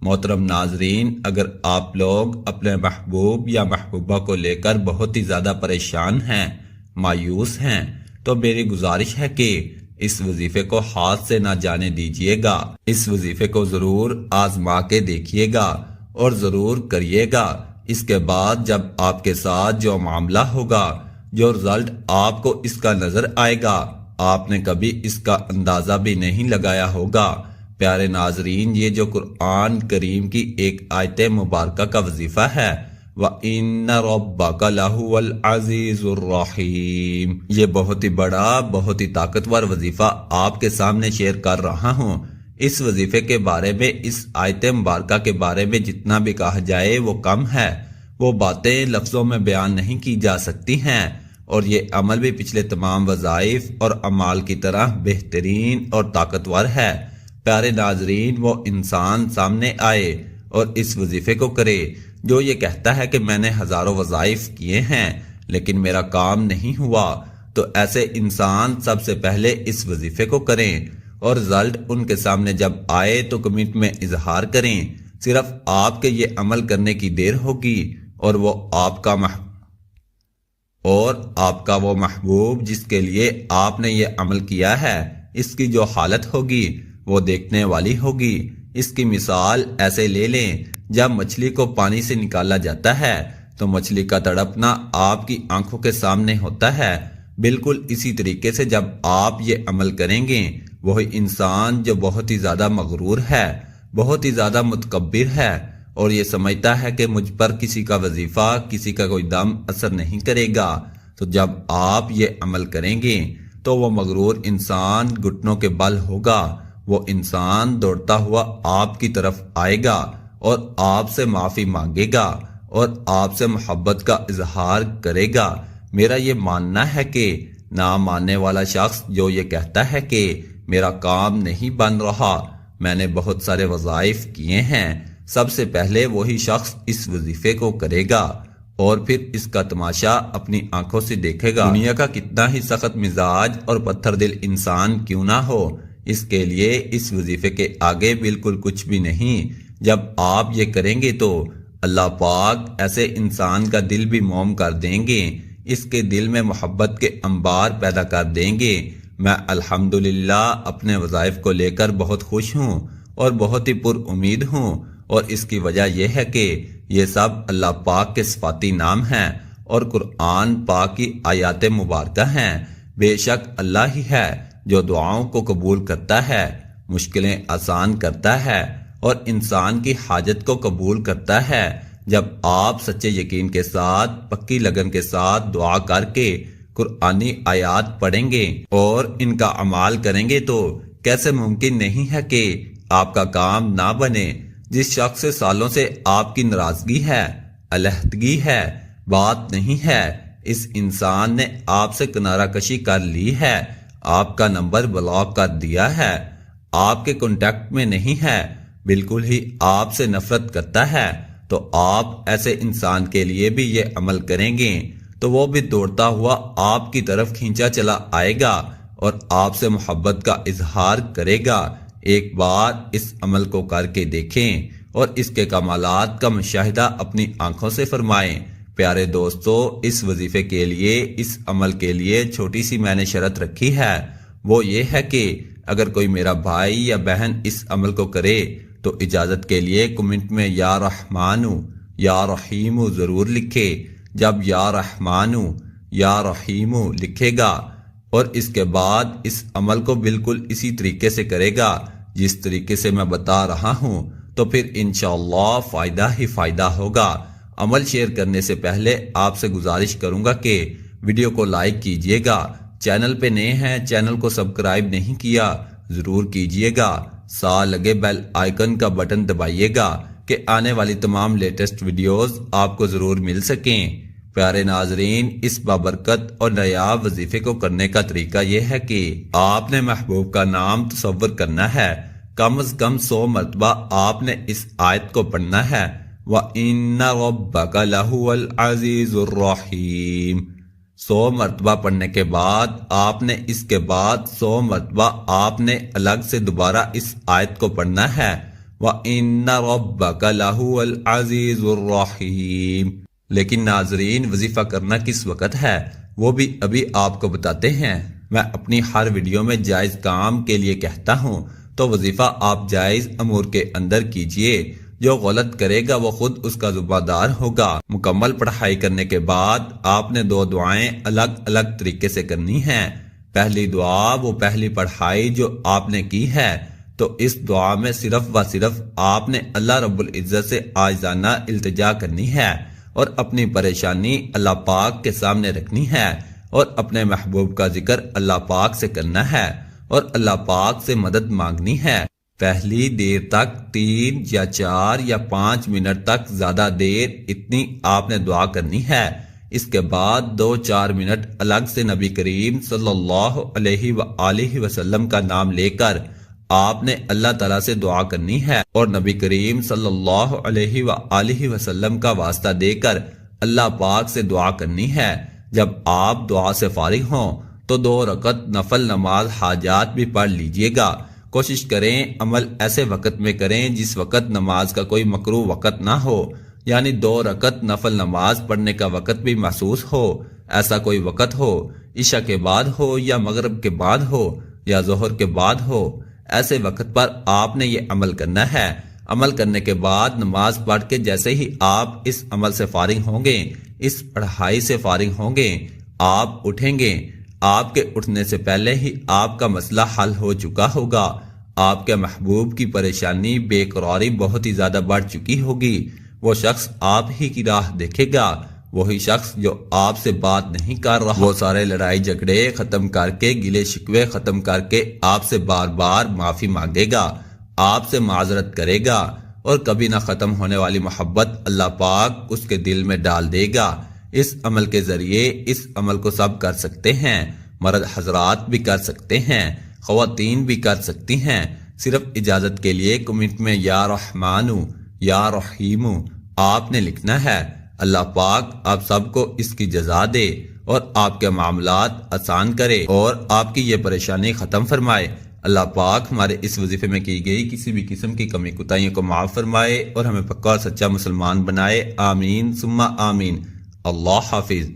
محترم ناظرین، اگر آپ لوگ اپنے محبوب یا محبوبہ کو لے کر بہت ہی زیادہ پریشان ہیں، مایوس ہیں، تو میری گزارش ہے کہ اس وظیفے کو ہاتھ سے نہ جانے دیجیے گا۔ اس وظیفے کو ضرور آزما کے دیکھیے گا اور ضرور کریے گا۔ اس کے بعد جب آپ کے ساتھ جو معاملہ ہوگا، جو رزلٹ آپ کو اس کا نظر آئے گا، آپ نے کبھی اس کا اندازہ بھی نہیں لگایا ہوگا۔ پیارے ناظرین، یہ جو قرآن کریم کی ایک آیت مبارکہ کا وظیفہ ہے، وَإِنَّ رَبَّكَ لَهُوَ الْعَزِيزُ الرَّحِيمُ، یہ بہت ہی بڑا، بہت ہی طاقتور وظیفہ آپ کے سامنے شیئر کر رہا ہوں۔ اس وظیفے کے بارے میں، اس آیت مبارکہ کے بارے میں جتنا بھی کہا جائے وہ کم ہے۔ وہ باتیں لفظوں میں بیان نہیں کی جا سکتی ہیں، اور یہ عمل بھی پچھلے تمام وظائف اور اعمال کی طرح بہترین اور طاقتور ہے۔ پیارے ناظرین، وہ انسان سامنے آئے اور اس وظیفے کو کرے جو یہ کہتا ہے کہ میں نے ہزاروں وظائف کیے ہیں لیکن میرا کام نہیں ہوا، تو ایسے انسان سب سے پہلے اس وظیفے کو کریں اور رزلٹ ان کے سامنے جب آئے تو کمنٹ میں اظہار کریں۔ صرف آپ کے یہ عمل کرنے کی دیر ہوگی اور وہ آپ کا وہ محبوب جس کے لیے آپ نے یہ عمل کیا ہے، اس کی جو حالت ہوگی وہ دیکھنے والی ہوگی۔ اس کی مثال ایسے لے لیں، جب مچھلی کو پانی سے نکالا جاتا ہے تو مچھلی کا تڑپنا آپ کی آنکھوں کے سامنے ہوتا ہے۔ بالکل اسی طریقے سے جب آپ یہ عمل کریں گے، وہی انسان جو بہت ہی زیادہ مغرور ہے، بہت ہی زیادہ متکبر ہے اور یہ سمجھتا ہے کہ مجھ پر کسی کا وظیفہ، کسی کا کوئی دم اثر نہیں کرے گا، تو جب آپ یہ عمل کریں گے تو وہ مغرور انسان گھٹنوں کے بل ہوگا۔ وہ انسان دوڑتا ہوا آپ کی طرف آئے گا اور آپ سے معافی مانگے گا اور آپ سے محبت کا اظہار کرے گا۔ میرا یہ ماننا ہے کہ نہ ماننے والا شخص جو یہ کہتا ہے کہ میرا کام نہیں بن رہا، میں نے بہت سارے وظائف کیے ہیں، سب سے پہلے وہی شخص اس وظیفے کو کرے گا اور پھر اس کا تماشا اپنی آنکھوں سے دیکھے گا۔ دنیا کا کتنا ہی سخت مزاج اور پتھر دل انسان کیوں نہ ہو، اس کے لیے اس وظیفے کے آگے بالکل کچھ بھی نہیں۔ جب آپ یہ کریں گے تو اللہ پاک ایسے انسان کا دل بھی موم کر دیں گے، اس کے دل میں محبت کے انبار پیدا کر دیں گے۔ میں الحمدللہ اپنے وظائف کو لے کر بہت خوش ہوں اور بہت ہی پر امید ہوں، اور اس کی وجہ یہ ہے کہ یہ سب اللہ پاک کے صفاتی نام ہیں اور قرآن پاک کی آیات مبارکہ ہیں۔ بے شک اللہ ہی ہے جو دعاؤں کو قبول کرتا ہے، مشکلیں آسان کرتا ہے اور انسان کی حاجت کو قبول کرتا ہے۔ جب آپ سچے یقین کے ساتھ، پکی لگن کے ساتھ دعا کر کے قرآنی آیات پڑھیں گے اور ان کا عمال کریں گے تو کیسے ممکن نہیں ہے کہ آپ کا کام نہ بنے۔ جس شخص سے سالوں سے آپ کی ناراضگی ہے، علیحدگی ہے، بات نہیں ہے، اس انسان نے آپ سے کنارہ کشی کر لی ہے، آپ کا نمبر بلاک کر دیا ہے، آپ کے کانٹیکٹ میں نہیں ہے، بالکل ہی آپ سے نفرت کرتا ہے، تو آپ ایسے انسان کے لیے بھی یہ عمل کریں گے تو وہ بھی دوڑتا ہوا آپ کی طرف کھینچا چلا آئے گا اور آپ سے محبت کا اظہار کرے گا۔ ایک بار اس عمل کو کر کے دیکھیں اور اس کے کمالات کا مشاہدہ اپنی آنکھوں سے فرمائیں۔ پیارے دوستو، اس وظیفے کے لیے، اس عمل کے لیے چھوٹی سی میں نے شرط رکھی ہے، وہ یہ ہے کہ اگر کوئی میرا بھائی یا بہن اس عمل کو کرے تو اجازت کے لیے کمنٹ میں یا رحمانو یا رحیمو ضرور لکھے۔ جب یا رحمانو یا رحیمو لکھے گا اور اس کے بعد اس عمل کو بالکل اسی طریقے سے کرے گا جس طریقے سے میں بتا رہا ہوں، تو پھر انشاءاللہ فائدہ ہی فائدہ ہوگا۔ عمل شیئر کرنے سے پہلے آپ سے گزارش کروں گا کہ ویڈیو کو لائک کیجئے گا، چینل پہ نئے ہیں، چینل کو سبسکرائب نہیں کیا ضرور کیجئے گا، ساتھ لگے بیل آئیکن کا بٹن دبائیے گا کہ آنے والی تمام لیٹسٹ ویڈیوز آپ کو ضرور مل سکیں۔ پیارے ناظرین، اس بابرکت اور نایاب وظیفے کو کرنے کا طریقہ یہ ہے کہ آپ نے محبوب کا نام تصور کرنا ہے، کم از کم 100 مرتبہ آپ نے اس آیت کو پڑھنا ہے، وَإِنَّ رَبَّكَ لَهُوَ الْعَزِيزُ الرَّحِيمُ۔ 100 مرتبہ پڑھنے کے بعد آپ نے اس کے بعد 100 مرتبہ آپ نے الگ سے دوبارہ اس آیت کو پڑھنا ہے، وَإِنَّ رَبَّكَ لَهُوَ الْعَزِيزُ الرَّحِيمُ۔ لیکن ناظرین، وظیفہ کرنا کس وقت ہے وہ بھی ابھی آپ کو بتاتے ہیں۔ میں اپنی ہر ویڈیو میں جائز کام کے لیے کہتا ہوں تو وظیفہ آپ جائز امور کے اندر کیجئے۔ جو غلط کرے گا وہ خود اس کا ذمہ دار ہوگا۔ مکمل پڑھائی کرنے کے بعد آپ نے 2 دعائیں الگ الگ طریقے سے کرنی ہیں۔ پہلی دعا وہ پہلی پڑھائی جو آپ نے کی ہے، تو اس دعا میں صرف و صرف آپ نے اللہ رب العزت سے عاجزانہ التجا کرنی ہے اور اپنی پریشانی اللہ پاک کے سامنے رکھنی ہے اور اپنے محبوب کا ذکر اللہ پاک سے کرنا ہے اور اللہ پاک سے مدد مانگنی ہے۔ پہلی دیر تک 3 یا 4 یا 5 منٹ تک زیادہ دیر اتنی آپ نے دعا کرنی ہے۔ اس کے بعد 2-4 منٹ الگ سے نبی کریم صلی اللہ علیہ وآلہ وسلم کا نام لے کر آپ نے اللہ تعالیٰ سے دعا کرنی ہے اور نبی کریم صلی اللہ علیہ وآلہ وسلم کا واسطہ دے کر اللہ پاک سے دعا کرنی ہے۔ جب آپ دعا سے فارغ ہوں تو 2 رکعت نفل نماز حاجات بھی پڑھ لیجئے گا۔ کوشش کریں عمل ایسے وقت میں کریں جس وقت نماز کا کوئی مکروہ وقت نہ ہو، یعنی 2 رکعت نفل نماز پڑھنے کا وقت بھی محسوس ہو۔ ایسا کوئی وقت ہو، عشاء کے بعد ہو یا مغرب کے بعد ہو یا ظہر کے بعد ہو، ایسے وقت پر آپ نے یہ عمل کرنا ہے۔ عمل کرنے کے بعد نماز پڑھ کے جیسے ہی آپ اس عمل سے فارغ ہوں گے، اس پڑھائی سے فارغ ہوں گے، آپ اٹھیں گے۔ آپ کے اٹھنے سے پہلے ہی آپ کا مسئلہ حل ہو چکا ہوگا۔ آپ کے محبوب کی پریشانی بے قراری بہت ہی زیادہ بڑھ چکی ہوگی۔ وہ شخص آپ ہی کی راہ دیکھے گا، وہی شخص جو آپ سے بات نہیں کر رہا، وہ سارے لڑائی جھگڑے ختم کر کے، گلے شکوے ختم کر کے آپ سے بار بار معافی مانگے گا، آپ سے معذرت کرے گا اور کبھی نہ ختم ہونے والی محبت اللہ پاک اس کے دل میں ڈال دے گا۔ اس عمل کے ذریعے اس عمل کو سب کر سکتے ہیں، مرد حضرات بھی کر سکتے ہیں، خواتین بھی کر سکتی ہیں۔ صرف اجازت کے لیے کمنٹ میں یا رحمانو یا رحیمو آپ نے لکھنا ہے۔ اللہ پاک آپ سب کو اس کی جزا دے اور آپ کے معاملات آسان کرے اور آپ کی یہ پریشانی ختم فرمائے۔ اللہ پاک ہمارے اس وظیفے میں کی گئی کسی بھی قسم کی کمی کوتاہیوں کو معاف فرمائے اور ہمیں پکا اور سچا مسلمان بنائے۔ آمین ثم آمین۔ اللہ حافظ۔